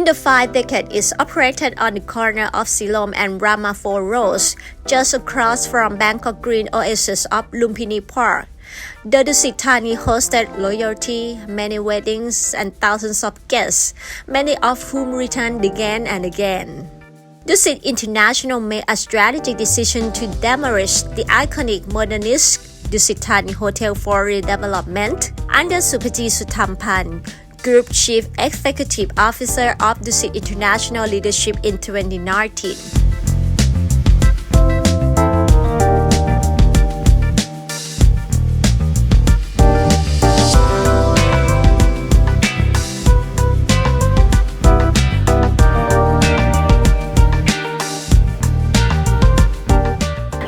Under 5 decades, it's operated on the corner of Silom and Ramapho Roads, just across from Bangkok Green Oasis of Lumpini Park. The Dusit Thani hosted loyalty, many weddings, and thousands of guests, many of whom returned again and again. Dusit International made a strategic decision to demolish the iconic modernist Dusit Thani Hotel for redevelopment under Suphajee Suthumpun, Group Chief Executive Officer of Dusit International Leadership in 2019.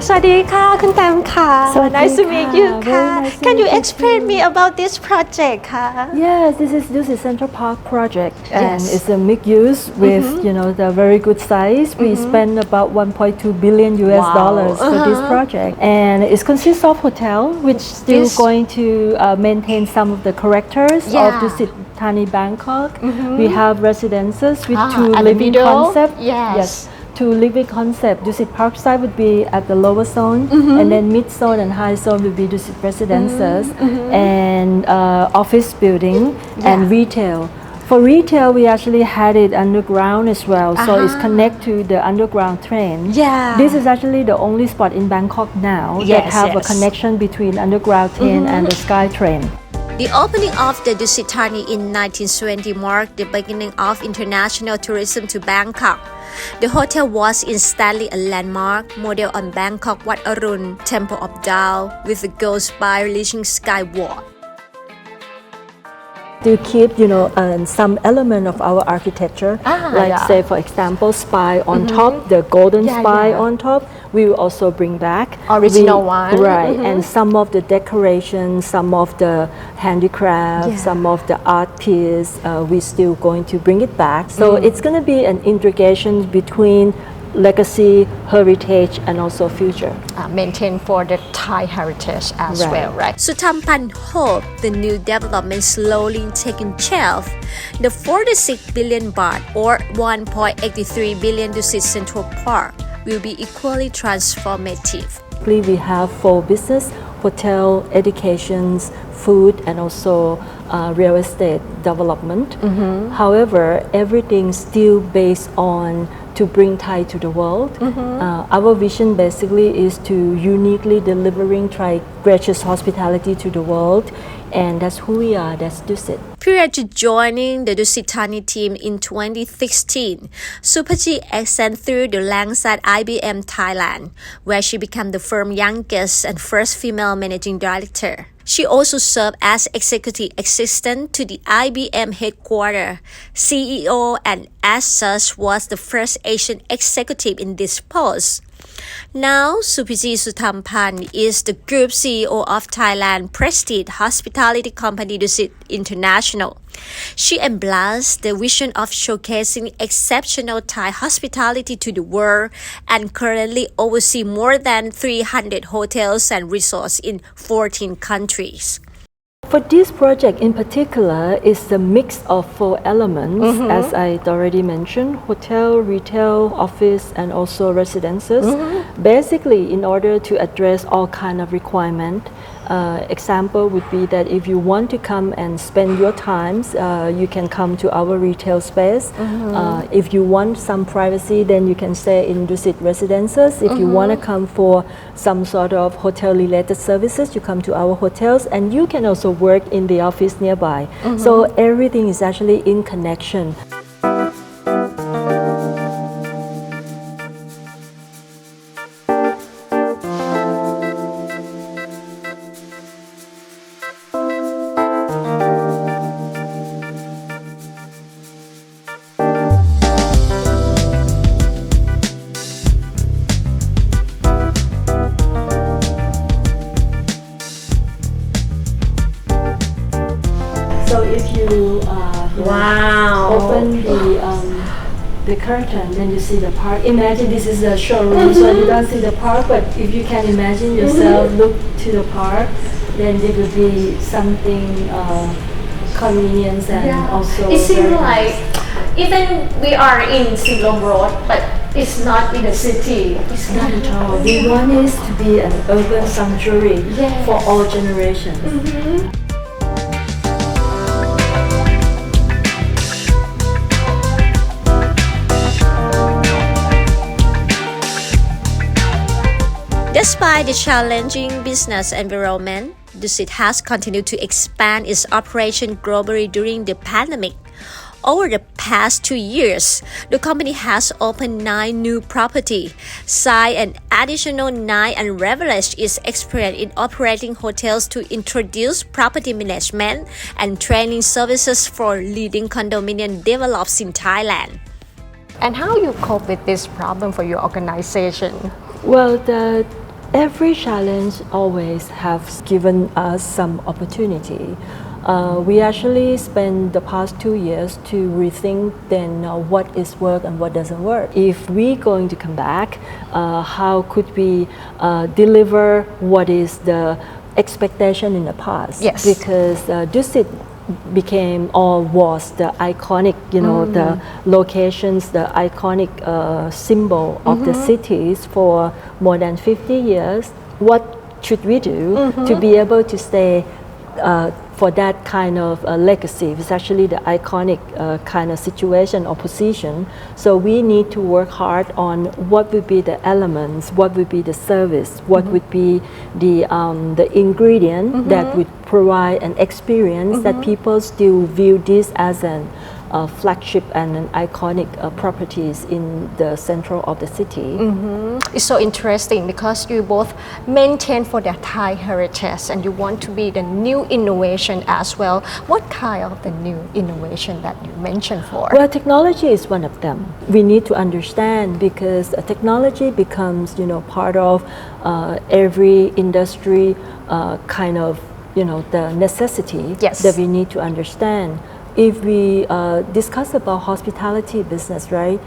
Swadika, Kun Tam ka. Nice to meet you ka. Nice Can you explain me about this project ka? Yes, this is Dusit Central Park project, and Yes. it's a mixed use with the very good size. We spend about 1.2 billion US dollars for this project, and it consists of hotel, which still Yes. going to maintain some of the characters Yeah. of Dusit Thani Bangkok. We have residences with two at the living middle? concept. Yes. Two living concept. Dusit Park side would be at the lower zone, and then mid zone and high zone would be Dusit residences and office building and retail. For retail, we actually had it underground as well, so it's connect to the underground train. Yeah. This is actually the only spot in Bangkok now that Yes, have a yes. connection between underground train and the sky train. The opening of the Dusit Thani in 1920 marked the beginning of international tourism to Bangkok. The hotel was instantly a landmark, model on Bangkok Wat Arun, Temple of Tao, with the gold spire reaching skyward. To keep some element of our architecture, say for example spire on top, the golden spire on top, we will also bring back Original one. right, and some of the decorations, some of the handicraft, some of the art piece, we're still going to bring it back. So it's going to be an integration between legacy, heritage, and also future. Maintain for the Thai heritage as Right. well, right? Suthumpun hoped the new development slowly taking shape. The 46 billion baht or 1.83 billion Dusit Central Park will be equally transformative. We have for business, hotel, educations, food, and also real estate development. However, everything still based on to bring Thai to the world. Our vision basically is to uniquely delivering Thai gracious hospitality to the world, and that's who we are, that's Dusit. Prior to joining the Dusit Thani team in 2016, Suphajee ascended through the ranks at IBM Thailand, where she became the firm's youngest and first female managing director. She also served as executive assistant to the IBM headquarters, CEO, and as such was the first Asian executive in this post. Now, Suphajee Suthumpun is the Group CEO of Thailand Prestige Hospitality Company Dusit International. She embodies the vision of showcasing exceptional Thai hospitality to the world and currently oversees more than 300 hotels and resorts in 14 countries. For this project in particular, it's a mix of 4 elements, as I already mentioned: hotel, retail, office, and also residences. Basically, in order to address all kind of requirement, example would be that if you want to come and spend your times, you can come to our retail space. If you want some privacy, then you can stay in Dusit residences. If you want to come for some sort of hotel related services, you come to our hotels, and you can also work in the office nearby. So everything is actually in connection. So if you open the curtain, then you see the park. Imagine this is a showroom, so you don't see the park, but if you can imagine yourself look to the park, then it would be something convenience and also It seems very like nice. Even we are in Silom Road, but it's not in the city. It's Not at all. We want it to be an urban sanctuary for all generations. Despite the challenging business environment, Dusit has continued to expand its operation globally during the pandemic. Over the past 2 years, the company has opened 9 new properties, signed an additional 9 and leveraged its experience in operating hotels to introduce property management and training services for leading condominium developers in Thailand. And how you cope with this problem for your organization? Well, every challenge always has given us some opportunity. We actually spent the past 2 years to rethink then what is work and what doesn't work. If we're going to come back, how could we deliver what is the expectation in the past? Yes. Because Dusit became or was the iconic, the locations, the iconic symbol of the cities for more than 50 years. What should we do to be able to stay for that kind of legacy? It's actually the iconic kind of situation or position. So we need to work hard on what would be the elements, what would be the service, what would be the ingredient that would provide an experience that people still view this as an flagship and an iconic properties in the central of the city. It's so interesting because you both maintain for the Thai heritage and you want to be the new innovation as well. What kind of the new innovation that you mentioned for? Well, technology is one of them. We need to understand because technology becomes, part of every industry kind of, the necessity that we need to understand. If we discuss about hospitality business, right,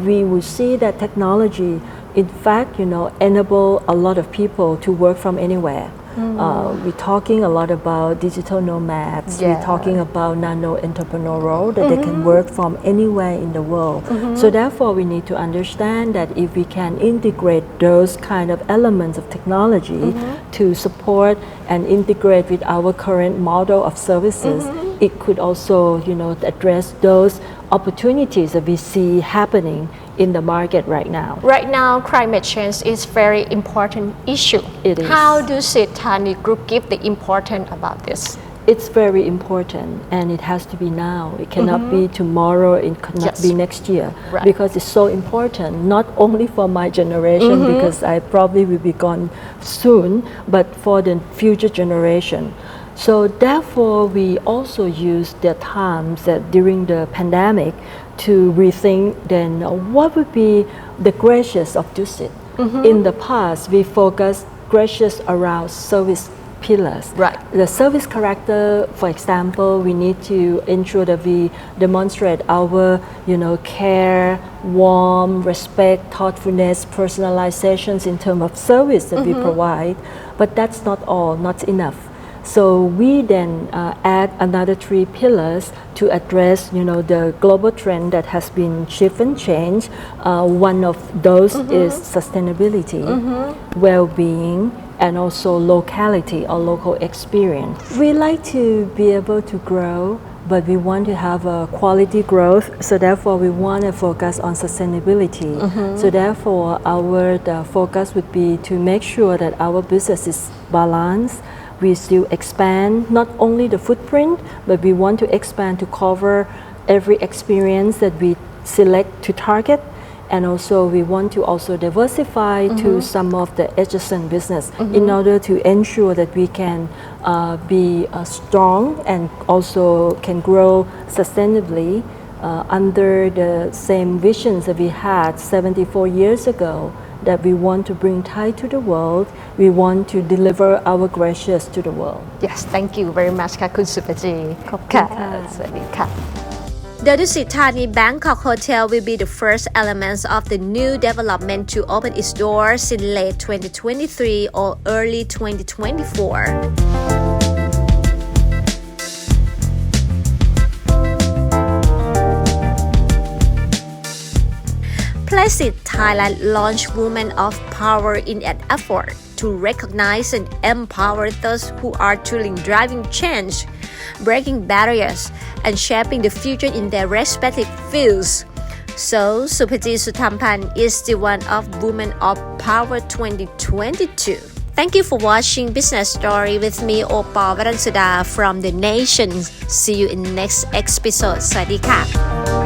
we will see that technology, in fact, enable a lot of people to work from anywhere. We're talking a lot about digital nomads. We're talking about nano-entrepreneurial, that they can work from anywhere in the world. So therefore, we need to understand that if we can integrate those kind of elements of technology to support and integrate with our current model of services, it could also, address those opportunities that we see happening in the market right now. Right now, climate change is very important issue. It is. How does Thani Group give the importance about this? It's very important and it has to be now. It cannot be tomorrow, it cannot be next year. Right. Because it's so important, not only for my generation, because I probably will be gone soon, but for the future generation. So therefore, we also use the times that during the pandemic to rethink then what would be the gracious of Dusit. In the past, we focused gracious around service pillars. Right. The service character, for example, we need to ensure that we demonstrate our, care, warmth, respect, thoughtfulness, personalizations in terms of service that we provide. But that's not all, not enough. So we then add another 3 pillars to address, the global trend that has been shift and change. One of those is sustainability, well-being, and also locality or local experience. We like to be able to grow, but we want to have a quality growth. So therefore, we want to focus on sustainability. So therefore, the focus would be to make sure that our business is balanced. We still expand not only the footprint, but we want to expand to cover every experience that we select to target. And also we want to also diversify to some of the adjacent business in order to ensure that we can be strong and also can grow sustainably under the same visions that we had 74 years ago, that we want to bring Thai to the world. We want to deliver our gracious to the world. Yes, thank you very much ค่ะคุณสุภจี ขอบคุณค่ะ สวัสดีค่ะ The Dusit Thani Bangkok Hotel will be the first elements of the new development to open its doors in late 2023 or early 2024. Placid Thailand launched Women of Power in an effort to recognize and empower those who are truly driving change, breaking barriers, and shaping the future in their respective fields. So, Suphajee Suthumpun is the one of Women of Power 2022. Thank you for watching Business Story with me, Opal Varansuda from The Nation. See you in next episode. สวัสดีค่ะ